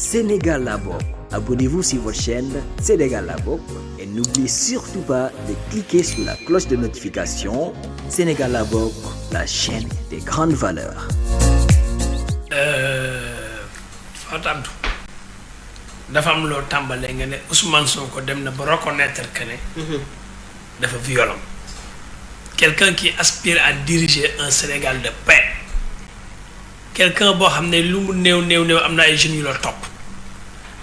Sénégal la bokk. Abonnez-vous sur votre chaîne Sénégal la bokk et n'oubliez surtout pas de cliquer sur la cloche de notification. Sénégal la bokk, la chaîne des grandes valeurs. Fatou dafa am loo tàmbalee nga ne Ousmane Sonko dem na ba reconnaître que ne dafa violent. Quelqu'un qui aspire à diriger un Sénégal de paix. Quelqu'un boo xam ne lu mu néew am na ay jeunes yu la topp.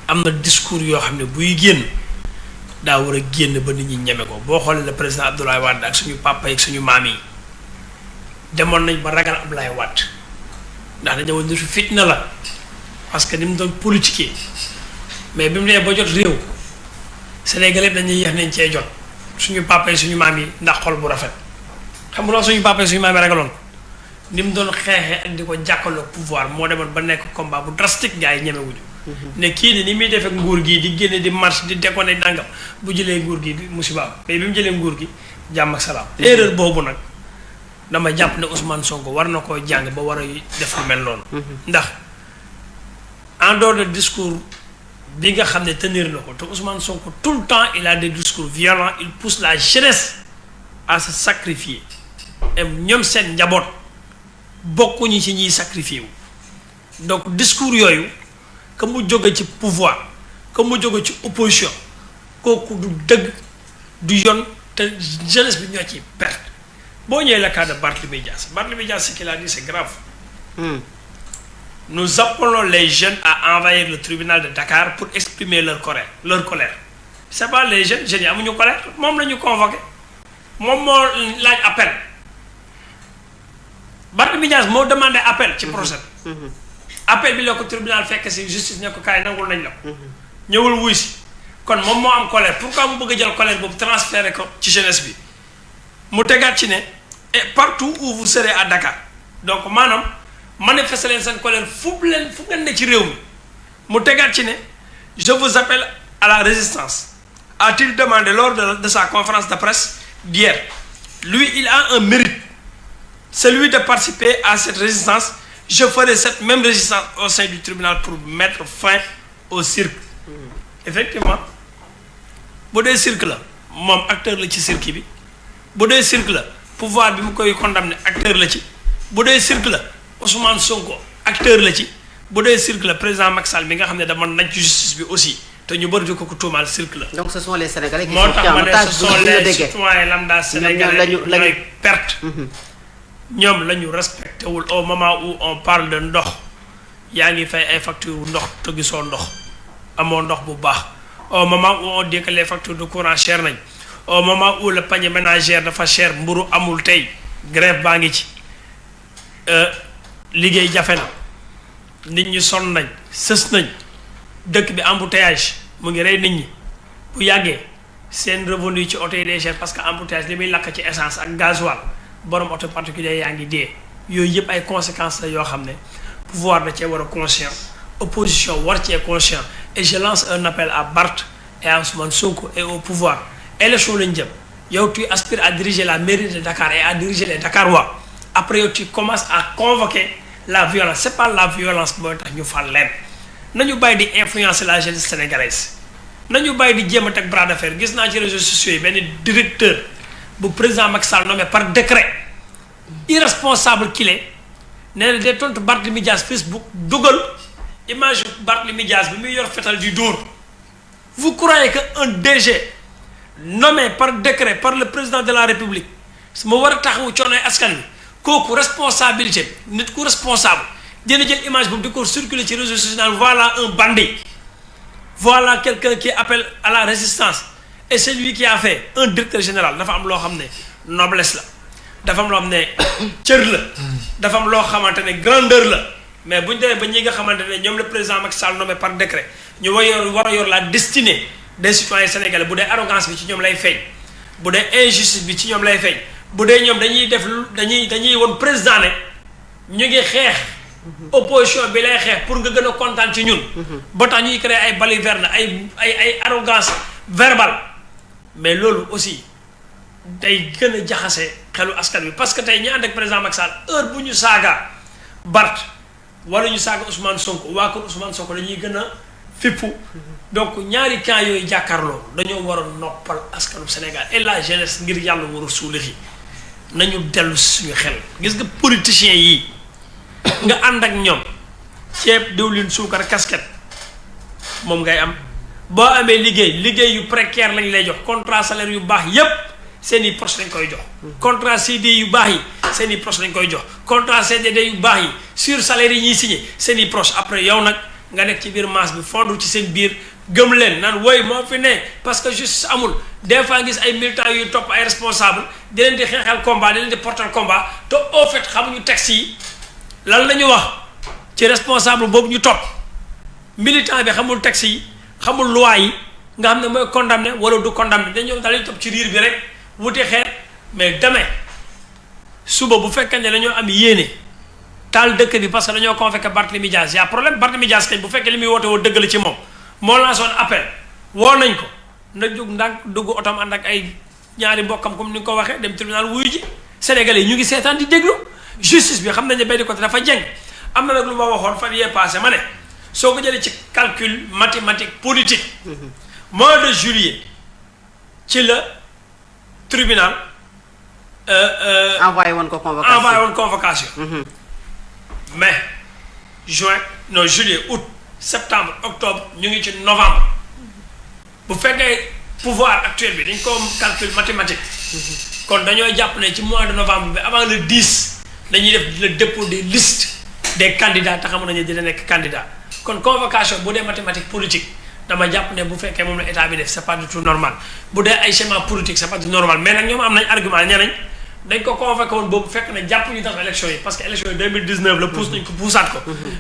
Am na discours yoo xam ne buy génn daa war a génn ba nit ñi ñeme ko boo xoolee le président Abdoulaye Wade ak suñu papa ak suñu maam yi demoon nañ ba ragal Abdoulaye Wade ndax dañoo nitu fitna la parce que ni mu doon politiquer mais bi mu nee ba jot réew Sénégalais dañuy yéex nañ cee jot suñu papa ak suñu maam yi ndax xol bu rafet xam nga suñu papa ak suñu maam yi ragaloon ni mu doon xeexee ak di ko jàkkaloo pouvoir moo demoon ba nekk combat bu drastique gars yi ñemewuñu ne kii ni muy defee nguur gi di génne di marche di déconné dangam bu jëlee nguur gi musiba mais bi mu jëlee nguur gi jàmm ak salaam. erreur boobu nag dama jàpp ne Ousmane Sonko war na koo jàng ba war a def lu mel noonu. ndax en dehors de discours bi nga xam ne tenir na ko te Ousmane Sonko tout le temps il a des discours violents il pousse la jeunesse à se sacrifier et ñoom seen njaboot bokkuñu ci ñiy sacrifier wu donc discours yooyu. que mu jóge ci pouvoir que mu jóge ci opposition kooku du dëgg du yoon te jeunesse bi ñoo ciy perte boo ñëwee le cas de Barthélémy Dias ce qu'il a dit c'est grave. Nous appelons les jeunes à envahir le tribunal de Dakar pour exprimer leur colère c'est pas les jeunes yi amuñu colère moom la ñu convoqué moom moo laaj appel Barthélémy Dias moo demandé appel ci procès. Appel bi la ko tribunal fekk si justice ne ko kaay nangul nañ la ko ñëwul wuy si kon moom moo am colère pourquoi mu bëgg a jël colère boobu transféré ko ci jeunesse bi mu tegaat ci ne et partout où vous serez à Dakar donc maanaam manifester leen seen colère fu ngeen ne ci réew mi mu tegaat ci ne je vous appelle à la résistance a-t-il demandé lors de sa conférence de presse d'hier. Lui il a un mérite, celui de participer à cette résistance. Je ferai cette même résistance au sein du tribunal pour mettre fin au cirque. Effectivement bu dee cirque la moom acteur la ci cirque bi bu dee cirque la pouvoir bi mu koy condamné acteur la ci bu dee cirque la Ousmane Sonko acteur la ci bu dee cirque la président Macky Sall bi nga xam ne dama naj justice bi aussi te ñu bëri di ko tuumaal cirque la. Donc ce sont les Sénégalais qui moo sont tax ma ne ce sont les citoyens lambda sénégalais ñooy perte. ñoom la ñu respecté wul au moment où on parle de ndox yaa ngi fay ay facture ndox te gisoo ndox amoo ndox bu baax au moment où on dit que les factures de courant cher nañ au moment où le panier ménagère dafa cher mburu amul tey grève baa ngi ci liggéey jafe na nit ñi sonn nañ sës nañ dëkk bi embouteillage mu ngi rey nit ñi bu yàggee seen revenu ci oto yi day cher parce que embouteillage li muy lakk ci essence ak gasoil borom auto particulier yaa ngi dee yooyu yëpp ay conséquences la yoo xam ne pouvoir da cee war a conscient opposition war cee conscient et je lance un appel à Barth et à Ousmane Sonko et au pouvoir élection lañ jëm yow tu aspires à diriger la mairie de Dakar et à diriger les Dakarois après yow tu commences à convoquer la violence c'est pas la violence mooy tax ñu fal leen nañu bàyyi di influencer la jeunesse sénégalaise nañu bàyyi di jéem a teg bras de fer gis naa ci réseaux sociaux yi benn directeur bu président Macky Sall nommé par décret irresponsable qu'il est nee na day tontu Barthélémy Dias Facebook dugal image Barthélémy Dias bi muy yor fetal di dóor. Vous croyez qu'un DG nommé par décret par le président de la République ma war a taxawu coonoy askan wi kooku responsabilité nit ku responsable dina jël image boobu di ko circuler ci réseaux sociaux voilà un bandit voilà quelqu'un qui appelle à la résistance. Et c'est lui qui a fait un directeur général dafa am loo xam ne noblesse la dafa am loo xam ne cër la dafa am loo xamante ne grandeur la mais bu ñu demee ba ñi nga xamante ne ñoom le président Macky Sall nommé par décret ñu war a yor la destinée des citoyens sénégalais bu dee arrogance bi ci ñoom lay feeñ bu dee injustice bi ci ñoom lay feeñ bu dee ñoom dañuy woon président ne ñu ngi xeex opposition bi lay xeex pour nga gën a kontaan ci ñun ba tax ñuy créer ay balivernes ay arrogance verbale mais loolu aussi day gën a jaxase xelu askan wi parce que tey ñi ànd ak président Macky Sall heure bu ñu saaga Barth wala ñu saaga Ousmane Sonko waa kër Ousmane Sonko dañuy gën a fippu donc ñaari camp yooyu jàkkaarloo dañoo war a noppal askanu Sénégal et la jeunesse ngir yàlla war a suulixi nañu dellu suñu xel gis nga politiciens yi nga ànd ak ñoom ceeb diwlin suukar casquette moom ngay am boo amee liggéey yu précaire lañ lay jox contrat salaire yu baax yépp seen i proche lañ koy jox contrat CD yu baax yi seen i proche lañ koy jox contrat CDD yu baax yi sur salaire yi ñuy signé seen i proche après yow nag nga nekk ci biir masse bi fondu ci seen biir gëm leen naan woy moo fi ne parce que juste amul des fois gis ay militants yu topp ay responsable di leen di xeexal combat di leen di porter combat te au fait xamuñu texte yi lan la ñu wax ci responsable boobu ñu topp militant bi xamul texte yi xamul loi yi nga xam ne mooy condamné wala du condamné dañoo daal di topp ci riir bi rek wuti xeer mais demain suba bu fekkee ne dañoo am yéene taal dëkk bi parce que dañoo convoqué Barthélémy Dias y a problème Barthélémy Dias kañ bu fekkee li muy woote woo dëgg la ci moom moo lancé woon appel woo nañ ko na jóg ndànk dugg otom ànd ak ay ñaari mbokkam comme ni nga ko waxee dem tribunal wuyu ji Sénégalais yi ñu ngi seetaan di déglu justice bi xam nañ ne benn côté dafa jeng am na nag lu ma waxoon fan yee passé ma ne soo ko jëlee ci calcul mathématique politique mois de juillet ci la tribunal envoyé woon convocation mai juin non juillet août septembre octobre ñu ngi ci novembre bu fekkee pouvoir actuel bi dañ ko calcul mathématique kon dañoo jàpp ne ci mois de novembre bi avant le 10 dañuy def le dépôt des listes des candidats te xamu nañu dina nekk candidat kon convocation bu dee mathématique politique dama jàpp ne bu fekkee moom la état bi def c'est pas du tout normal bu dee ay schéma politique c'est pas du normal mais nag ñoom am nañ argument ñeneen dañ ko convoqué woon boobu fekk na jàpp ñu def élection yi parce que élection yi 2019 la pousse nañ ko puusaat ko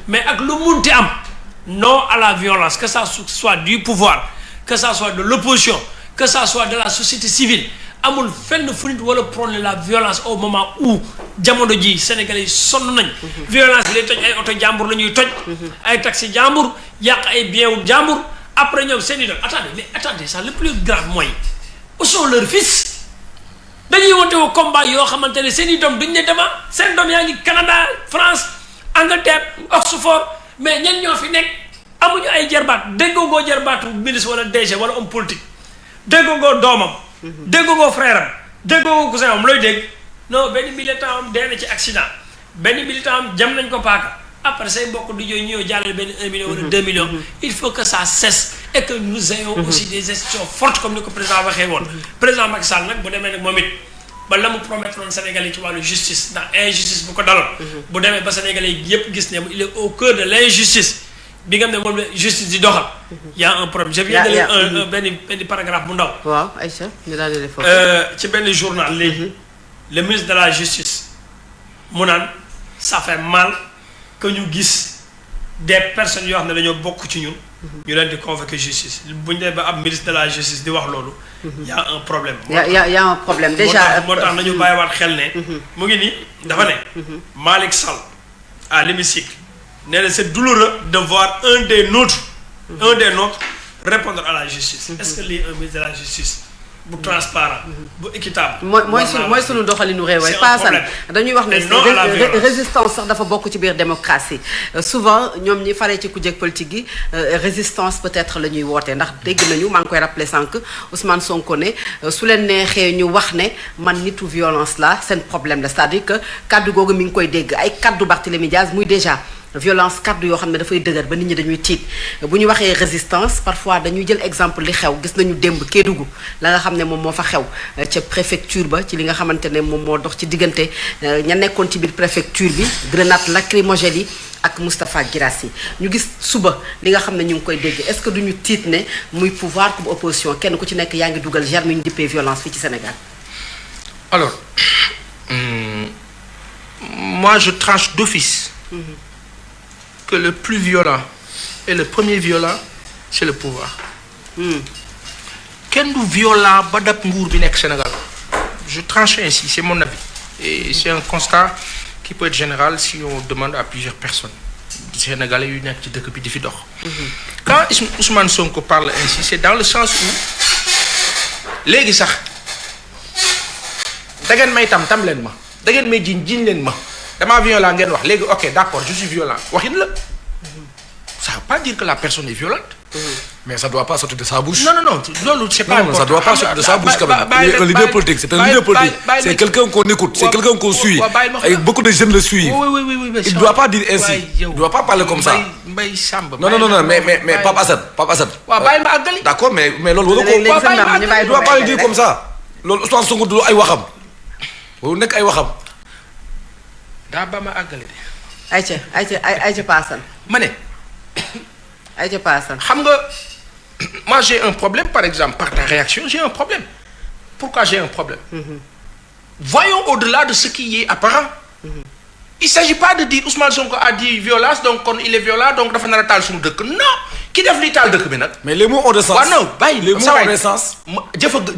mais ak lu munti am non à la violence que ça soit du pouvoir que ça soit de l'opposition que ça soit de la société civile amul fenn fu nit wala prôner la violence au moment où jamono ji Sénégalais yi sonn nañ violence bi day toj ay oto jàmbur la ñuy toj ay taxi jàmbur yàq ay bien wu jàmbur après ñoom seen i doom attendez ça le plus grave mooy où sont leurs fils dañuy wonte woo combat yoo xamante ne seen i doom duñ ne dema seen doom yaa ngi Canada France Angleterre Oxford mais ñen ñoo fi nekk amuñu ay jarbaat déggoo ngoo jarbaatu ministre wala DG wala homme politique déggoo ngoo doomam déggoo ngoo frère am déggoo ngoo cousin am looy dégg non benn militant am dee na ci accident benn militant am jam nañ ko paaka après say mbokk di jooy ñëw jàllale benn 1 million wala 2 millions il faut que ça cesse et que nous ayons aussi des institutions fortes comme ni ko président waxee woon président Macky Sall nag bu demee nag moom it ba la mu promettre woon Sénégalais yi ci wàllu justice ndax injustice bu ko daloon bu demee ba Sénégalais yi yëpp gis ne il est au cœur de l'injustice bi nga xam ne moom la justice di doxal y a un problème je viens de lire benn paragraphe bu ndaw waaw Aïcha ñu daal di ci benn journal léegi le ministre de la justice mu naan ça fait mal que ñu gis des personnes yoo xam ne dañoo bokk ci ñun ñu leen di convoquer justice bu ñu demee ba ab ministre de la justice di wax loolu y a un problème y a un problème déjà moo tax nañu bàyyiwaat xel ne mu ngi nii dafa ne Malick Sall à l'hémicycle nee na c'est douloureux de voir un des nôtres répondre à la justice est-ce que lii un ministre de la justice bu transparent bu équitable mooy sunu doxalinu réew waaye paasan dañuy wax ne résistance sax dafa bokk ci biir démocratie souvent ñoom ñi faree ci kujje politique gi résistance peut-être la ñuy woote ndax dégg nañu maa ngi koy rappeler sànq Ousmane Sonko ne su leen neexee ñu wax ne man nitu violence la seen problème la c'est-à-dire que kaddu googu mi ngi koy dégg ay kaddu Barthélémy Dias muy déjà violence kaddu yoo xam ne dafay dëgër ba nit ñi dañuy tiit bu ñu waxee résistance parfois dañuy jël exemple li xew gis nañu démb Kédougou la nga xam ne moom moo fa xew ca préfecture ba ci li nga xamante ne moom moo dox ci diggante ña nekkoon ci biir préfecture bi grenade lacrymogène yi ak Moustapha Guirassy ñu gis suba li nga xam ne ñu ngi koy dégg est-ce que duñu tiit ne muy pouvoir comme opposition kenn ku ci nekk yaa ngi dugal germe ñu dippee violence fii ci Sénégal. Alors moi je tranche d'office que le plus violent et le premier violent c'est le pouvoir kenn du violent ba dab nguur bi nekk Sénégal je tranche ainsi c'est mon avis et c'est un constat qui peut être général si on demande à plusieurs personnes sénégalais yu nekk ci dëkk bi di fi dox quand Ousmane Sonko parle ainsi c'est dans le sens où léegi sax da ngeen may tam leen ma da ngeen may jiñ leen ma damaa violent ngeen wax léegi ok d'accord je suis violent waxin la ça n'a pas pas dire que la personne est violente. Mais ça doit pas sortir de sa bouche. Non, loolu c'est pas important. Ça doit pas sortir de sa bouche quand même. Un leader politique, c'est un leader politique. C'est quelqu'un qu'on écoute, c'est quelqu'un qu'on suit. Et beaucoup de jeunes le suivent. Oui. Il ne doit pas dire ainsi. Il ne doit pas parler comme ça. Non, mais Papa Assane. D'accord, mais loolu il ne doit pas le dire comme ça. Loolu Ousmane Sonko du ay waxam. Loolu nekk ay waxam. daa ba ma àggale de. ayca paasan. ma ne. ayca paasan. xam nga moi j'ai un problème par exemple par ta réaction j'ai un problème. Pourquoi j'ai un problème? Voyons au-delà de ce qui est apparent. Il s'agit pas de dire Ousmane Sonko a dit violence donc kon il est violent donc dafa nar a taal suñu dëkk non ki def li taal dëkk bi nag. Mais les mots ont de sens. waaw non bàyyi les mots ont de sens.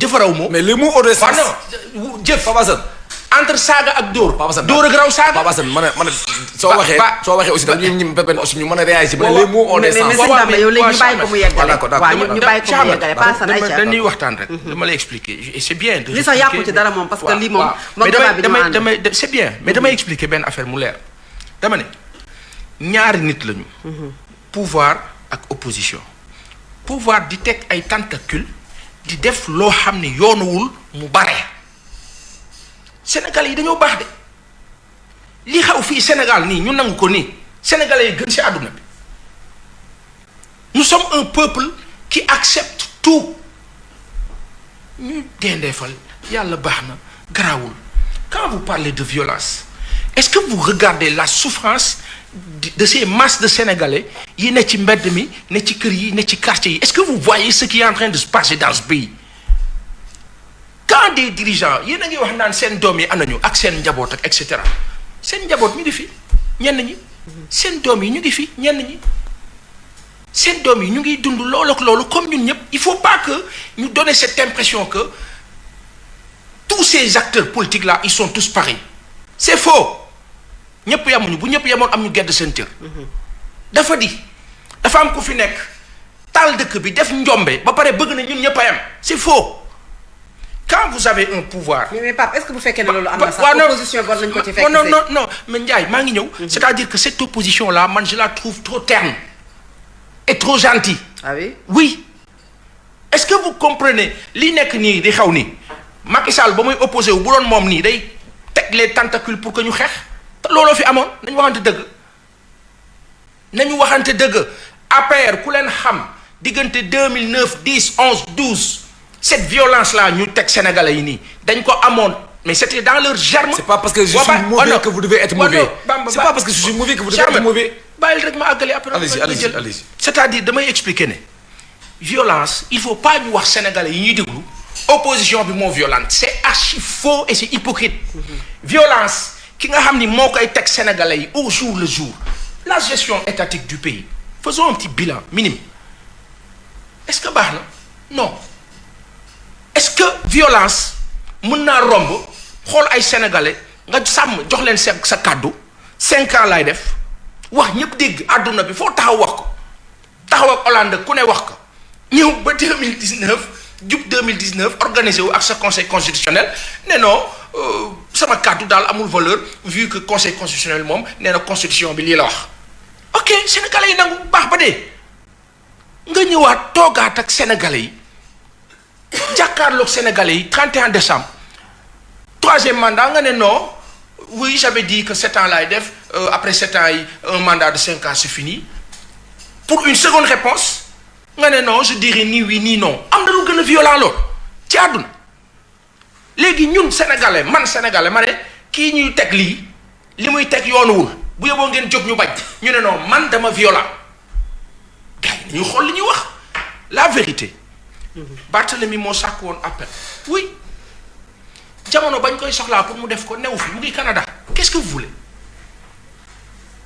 jëfaraw moo. Mais les mots ont de sens. waaw non jëf Papa Assane. entre saaga ak dóor. Papa Assane dóor ak raw saaga. Papa Assane ma ne soo waxee aussi dañuy ñu benn aussi ñu mën a réagir. Mais les mots ont de sens. mais sëñ Bamba yow léegi ñu bàyyi ko mu yeggale. waaw ñu bàyyi ko mu yeggale Paasan ayca. dañuy waxtaan rek. dama lay expliquer et c'est bien. li sax yàqu ci dara moom parce que lii moom. moom damay c'est bien mais damay expliquer benn affaire mu leer. dama ne ñaari nit lañu. pouvoir ak opposition. pouvoir di teg ay tentacules di def loo xam ne yoonuwul mu bare. Sénégalais yi dañoo baax de li xew fii Sénégal nii ñu nangu ko nii Sénégalais yi gën ci àdduna bi. Nous sommes un peuple qui accepte tout ñu dendeefal yàlla baax na garaawul. Quand vous parlez de violence est-ce que vous regardez la souffrance de ces masses de Sénégalais yi ne ci mbedd mi ne ci kër yi ne ci quartier yi est-ce que vous voyez ce qui est en train de se passer dans ce pays? Quand des dirigeants yéen a ngi wax naan seen doom yi anañu ak seen njaboot ak et cetera seen njaboot ñu ngi fi ñenn ñi seen doom yi ñu ngi fi ñenn ñi seen doom yi ñu ngi dund loolu ak loolu comme ñun ñëpp il faut pas que ñu donner cette impression que tous ces acteurs politiques là ils sont tous pareils c'est faux ñëpp yamuñu bu ñëpp yamoon am ñu gedd seen cër dafa am ku fi nekk taal dëkk bi def njombe ba pare bëgg na ñun ñëpp a yam c'est faux. Quand vous avez un pouvoir. mais Pape est-ce que bu fekkee ne loolu am na sax opposition war nañu ko ci fekk. non mais Ndiaye maa ngi ñëw. c'est-à-dire que cette opposition là man je la trouve trop terne et trop gentille. Ah oui. Oui. Est-ce que vous comprenez li nekk nii di xew nii Macky Sall ba muy opposé wu bu doon moom nii day teg les tentacules pour que ñu xeex te looloo fi amoon nañu waxante dëgg APR ku leen xam diggante 2009 10 11 12. Cette violence-là, nous, tech sénégalais, mais c'était dans leur germe. C'est pas parce que je suis mauvais que vous devez être mauvais. C'est pas parce que je suis mauvais que vous devez être mauvais. Allez-y. C'est-à-dire, de m'expliquer. Violence, il ne faut pas nous voir sénégalais, opposition est violente. C'est archi faux et c'est hypocrite. Violence, qui n'a pas été tech sénégalais au jour le jour. La gestion étatique du pays. Faisons un petit bilan minime. Est-ce que non. Est-ce que violence mën naa romb xool ay sénégalais nga sàmm jox leen sa kàddu 5 ans lay def wax ñëpp dégg àdduna bi foo taxaw wax ko taxaw ak Hollande ku ne wax ko ñëw ba 2019 jub 2019 organisé wu ak sa conseil constitutionnel ne non sama kàddu daal amul valeur vu que conseil constitutionnel moom nee na constitution bi lii la wax. ok sénégalais yi nangu baax ba dee nga ñëwaat toogaat ak sénégalais yi. jàkkaarloog Sénégalais yi 31 décembre 3e mandat nga ne non oui j'avais dit que 7 ans laay def après 7 ans yi un mandat de 5 ans c'est fini pour une seconde réponse nga ne non je dirais ni oui ni non am na lu gën a violent lool ci àdduna léegi ñun sénégalais man sénégalais ma ne kii ñuy teg lii li muy teg yoonuwul bu yóbboo ngeen jóg ñu bañ ñu ne non man dama violent gars yi ñu xool li ñuy wax la vérité. Barthélemy moo sàkk woon appel oui jamono bañ koy soxlaa pour mu def ko new fi mu ngi Canada qu'est-ce que vous voulez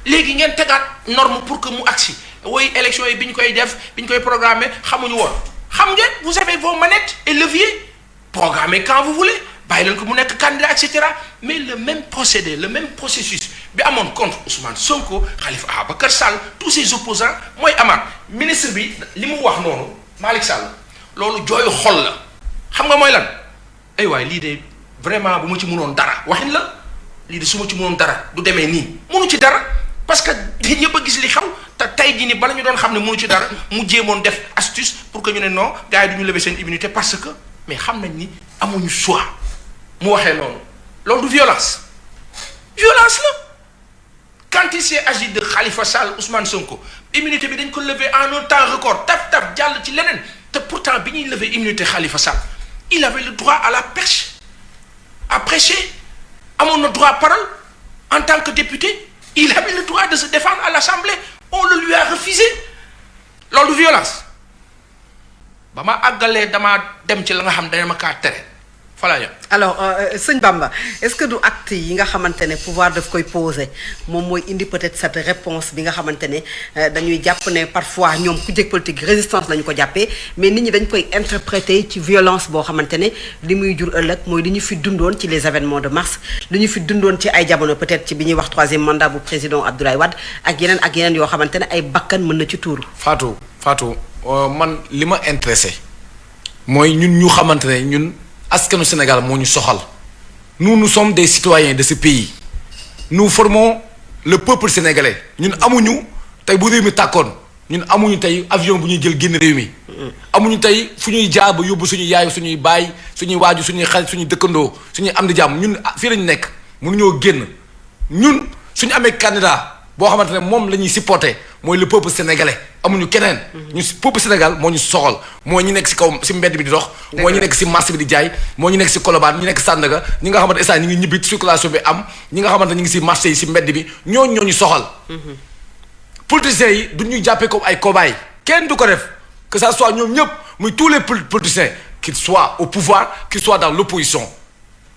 léegi ngeen tegaat norme pour que mu agsi woy élection yi bi ñu koy def bi ñu koy programmer xamuñu woon xam ngeen vous avez vos manettes et leviers programmez quand vous voulez bàyyi leen ko mu nekk candidat et cetera mais le même procédé le même processus bi amoon contre Ousmane Sonko Khalifa Ababacar Sall tous ces opposants mooy amaat ministre bi li mu wax noonu Malick Sall loolu jooyu xol la xam nga mooy lan ay waay lii de vraiment bu ma ci mënoon dara waxin la lii de su ma ci mënoon dara du demee nii mënu ci dara parce que ñëpp a gis li xew te tey jii nii bala ñu doon xam ne mënu ci dara mu jéemoon def astuce pour que ñu ne non gars yi du ñu lever seen immunité parce que mais xam nañ ni amuñu choix mu waxee noonu loolu du violence la quand il s'est agi de Khalifa Sall Ousmane Sonko immunité bi dañ ko lever en un temps record tap jàll ci leneen te pourtant bi ñuy lever immunité Khalifa Sall il avait le droit à la perche à prêcher amoon na droit parole en tant que député il avait le droit de se défendre à l'Assemblée on le lui a refusé loolu du violence ba ma àggalee damaa dem ci la nga xam dana ma kaa tere voilà. alors sëñ Bamba est-ce que du acte yi nga xamante ne pouvoir daf koy poser moom mooy indi peut-être cette réponse bi nga xamante ne dañuy jàpp ne parfois ñoom ku jëkk politique résistance lañu ko jàppee mais nit ñi dañ koy interpréter ci violence boo xamante ne li muy jur ëllëg mooy li ñu fi dundoon ci les événements de mars li ñu fi dundoon ci ay jamono peut-être ci bi ñuy wax 3e mandat bu président Abdoulaye Wade ak yeneen yoo xamante ne ay bakkan mën na ci tuuru. Fatou man li ma intéressé mooy ñun ñu xamante ne ñun. askanu Sénégal moo ñu soxal nous sommes des citoyens de ce pays nous formons le peuple sénégalais ñun amuñu tey bu réew mi tàkkoon ñun amuñu tey avion bu ñuy jël génn réew mi amuñu tey fu ñuy jaar ba yóbbu suñu yaay suñuy baay suñuy waaju suñuy xarit suñuy dëkkandoo suñuy am di jàmm ñun fii lañu nekk mënuñoo génn ñun suñu amee candidat boo xamante ne moom la ñuy supporter mooy le peuple sénégalais amuñu keneen. ñu peuple Sénégal moo ñu soxal mooy ñu nekk si kaw si mbedd bi di dox. mooy ñu nekk si marché bi di jaay mooy ñu nekk si Colobane ñu nekk Sandaga ñi nga xamante instant ñu ngi ñibbi circulation bi am ñi nga xamante ñu ngi si marché yi si mbedd bi ñoo ñu soxal. politiciens yi du ñuy jàppee comme ay cobayes kenn du ko def que ça soit ñoom ñëpp muy tous les politiciens qu'ils soient au pouvoir qu'ils soient dans l'opposition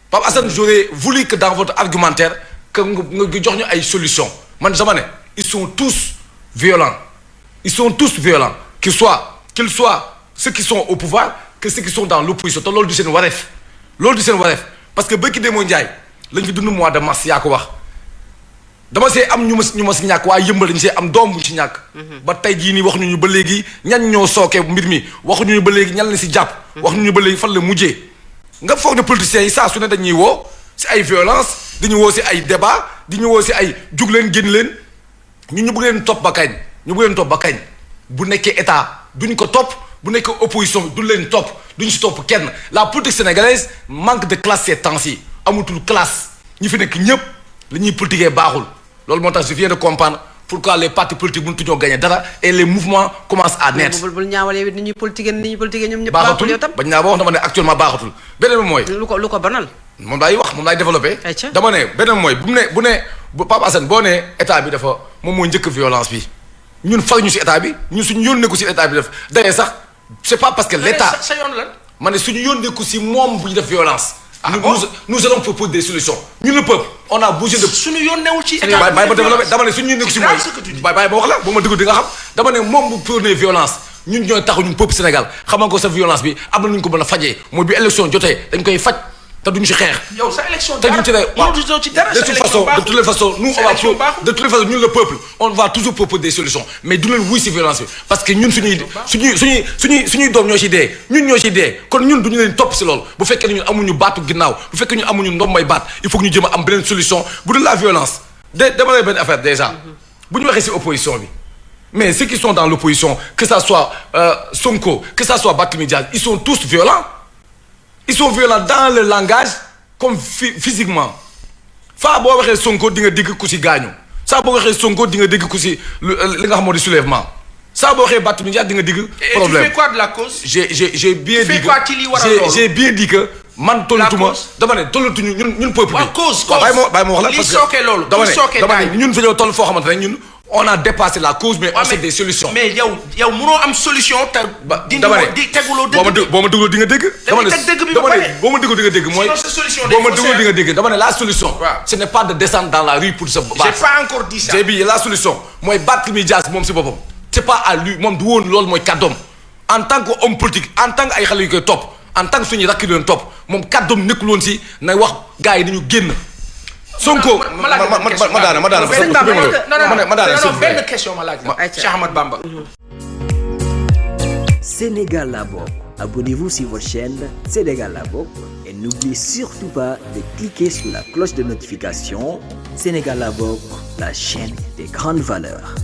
Pape Assane j'aurais voulu que dans votre argumentaire que nga jox ñu ay solutions man dama ne ils sont tous violents qu'ils soient ceux qui sont au pouvoir que ceux qui sont dans l'opposition te loolu du seen wareef parce que bëkki Demba Ndiaye lañ fi dund mois de mars yaa ko wax dama see am ñu ma si ñàkk waaye yëmbal dañu see am doom bu ci ñàkk. ba tey jii nii waxuñu ñu ba léegi ñan ñoo sookee mbir mi waxuñu ñu ba léegi ñan la si jàpp. waxuñu ñu ba léegi fan la mujjee. nga foog ne politiciens yi saa su ne dañuy woo si ay violence dañuy woo si ay débat dañuy woo si ay jug leen génn leen ñu bëgg leen topp ba kañ bu nekkee état duñ ko topp bu nekkee opposition bi duñ leen topp duñ si topp kenn la politique sénégalaise manque de classe ces temps-ci amatul classe ñi fi nekk ñëpp li ñuy politiquer baaxul loolu moo tax je viens de comprendre pourquoi les partis politiques mënatuñoo gagner dara et les mouvements commencent à naître. bul ñaawalee ni ñuy politiquer ñoom ñëpp. baaxatul bañ naa ba wax dama ne actuellement baaxatul beneen bi mooy. lu ko banal. moom laay développé. dama ne beneen mooy bu ne Pape Assane boo nee état bi dafa moom mooy njëkk violence bi ñun far ñu si état bi ñun suñu yónnee ko si état bi def d'ailleurs sax c'est pas parce que l'état sa yoon lan. ma ne suñu yónnee ko si moom bu ñu def violence. bon nous allons proposer des solutions. ñun le peuple on a besoin de. suñu yónneewul ci état bàyyi ma développé dama ne suñu yónnee ko si mooy. bàyyi ma wax la boo ma déglu di nga xam dama ne moom bu prôné violence ñun ñooy taxu ñun peuple Sénégal xamal ko sa violence bi am na nu ñu ko mën a fajee mooy bi élection jotee dañ koy faj. te duñu ci xeex. yow sa élection te duñu ci ne waaw de toutes les façons nous de toutes les façons ñun le peuple on va toujours proposer des solutions mais du leen wuy ci violence bi parce que ñun suñuy doom ñoo ciy dee ñun ñoo ciy dee kon ñun duñu leen topp ci loolu bu fekkee ne ñun amuñu baatu ginnaaw bu fekkee ñun amuñu ndombay baat il faut que ñu jëm a am beneen solution bu dul la violence dama lay benn affaire déjà bu ñu waxee ci opposition bi mais ceux qui sont dans l'opposition que ça soit Sonko que ça soit Barthélémy Dias ils sont tous violents. Ils sont violents dans le langage comme physiquement faa boo waxee Sonko di nga dégg ku si gaañu saa boo waxee Sonko di nga dégg ku si li nga xam moo di soulèvement saa boo waxee Barthélémy Dias di nga dégg problème. Et tu fais quoi de la cause? j'ai bien dit que man tollutuma dama ne tollatuñu ñun peuple bi. cause bàyyi ma wax la li sookee loolu dama ne ñun fa ñoo toll foo xamante ne ñun on a dépassé la cause mais on sait des solutions. mais yow mënoo am solution te. dama ne di teguloo dëgg boo ma dégloo di nga dégg. dama ne teg dëgg bi ba pare boo ma dégloo di nga dégg mooy. boo ma dégloo di nga dégg dama ne la solution. ce n'est pas de descendre dans la rue pour se battre. j'ai pas encore dit ça. j'ai dit la solution mooy Barthélémy Dias moom si boppam. c'est pas à lui moom du woon loolu mooy kàddoom en tant que homme politique en tant que ay xale yu koy topp en tant que suñuy rakk yu leen topp moom kàddoom nekkul woon si na wax gars yi dañu génn. Sonko ma daana benn question ma laaj la Cheikh Ahmadou Bamba. Sénégal la bokk. Abonnez-vous sur votre chaîne Sénégal la bokk et n'oubliez surtout pas de cliquer sur la cloche de notification. Sénégal la bokk, la chaîne des grandes valeurs.